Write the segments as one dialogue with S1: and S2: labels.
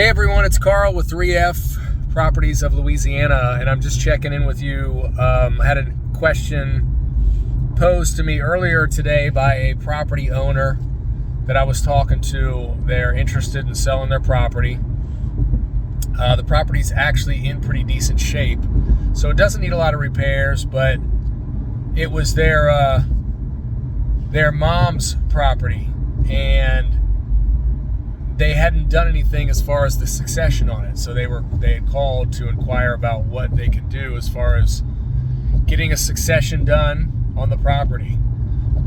S1: Hey everyone, it's Carl with 3F Properties of Louisiana, and I'm just checking in with you. I had a question posed to me earlier today by a property owner that I was talking to. They're interested in selling their property. The property's actually in pretty decent shape, so it doesn't need a lot of repairs, but it was their mom's property, and they hadn't done anything as far as the succession on it. So they had called to inquire about what they can do as far as getting a succession done on the property.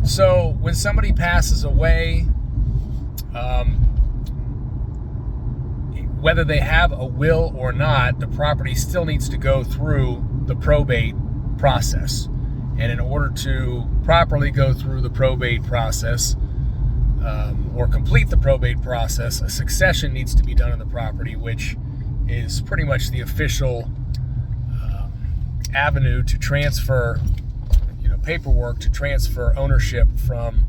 S1: So when somebody passes away, whether they have a will or not, the property still needs to go through the probate process. And in order to properly go through the probate process, or complete the probate process, a succession needs to be done on the property, which is pretty much the official avenue to transfer, paperwork to transfer ownership from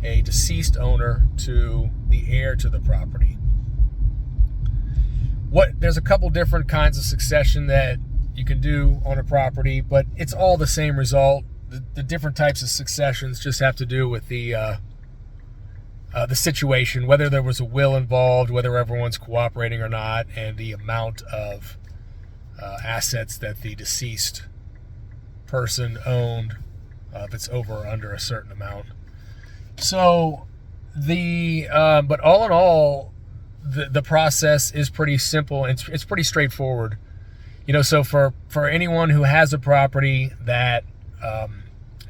S1: a deceased owner to the heir to the property. There's a couple different kinds of succession that you can do on a property, but it's all the same result. The different types of successions just have to do with the situation, whether there was a will involved, whether everyone's cooperating or not, and the amount of assets that the deceased person owned, if it's over or under a certain amount. So but all in all, the process is pretty simple. It's pretty straightforward. So for anyone who has a property that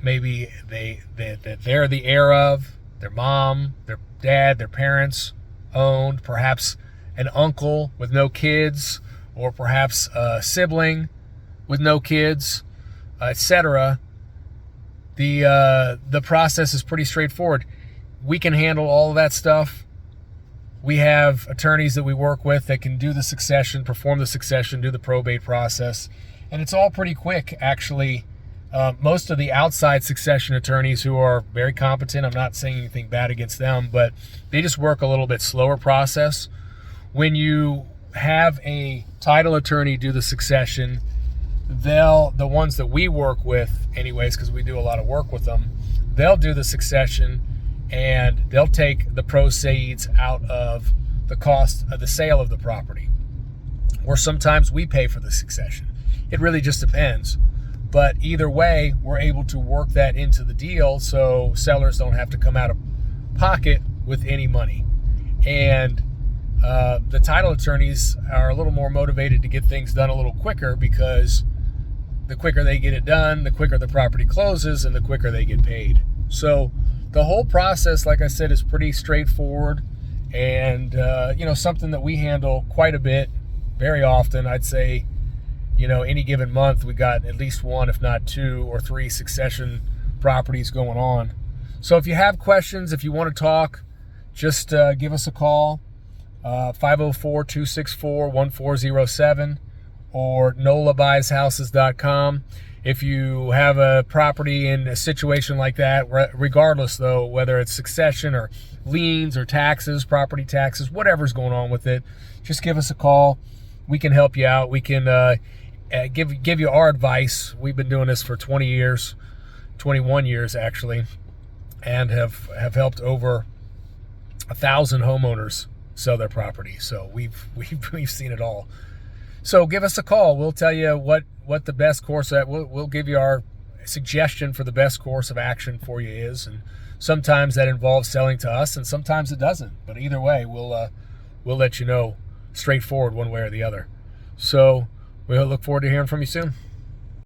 S1: maybe they're the heir of, their mom, their dad, their parents owned, perhaps an uncle with no kids, or perhaps a sibling with no kids, etc. The process is pretty straightforward. We can handle all of that stuff. We have attorneys that we work with that can do the succession, perform the succession, do the probate process, and it's all pretty quick, actually. Most of the outside succession attorneys, who are very competent, I'm not saying anything bad against them, but they just work a little bit slower process. When you have a title attorney do the succession, the ones that we work with anyways, because we do a lot of work with them, they'll do the succession and they'll take the proceeds out of the cost of the sale of the property. Or sometimes we pay for the succession. It really just depends. But either way, we're able to work that into the deal so sellers don't have to come out of pocket with any money. And the title attorneys are a little more motivated to get things done a little quicker, because the quicker they get it done, the quicker the property closes and the quicker they get paid. So the whole process, like I said, is pretty straightforward, and something that we handle quite a bit, very often. I'd say any given month we got at least one, if not two or three succession properties going on. So if you have questions, if you want to talk, just give us a call, 504-264-1407, or nolabuyshouses.com. If you have a property in a situation like that, regardless though, whether it's succession or liens or taxes, property taxes, whatever's going on with it, just give us a call. We can help you out. We can give you our advice. We've been doing this for 20 years, 21 years actually, and have helped over 1,000 homeowners sell their property. So we've seen it all. So give us a call. We'll tell you what the best course we'll give you our suggestion for the best course of action for you is, and sometimes that involves selling to us, and sometimes it doesn't. But either way, we'll let you know straightforward one way or the other. So we'll look forward to hearing from you soon.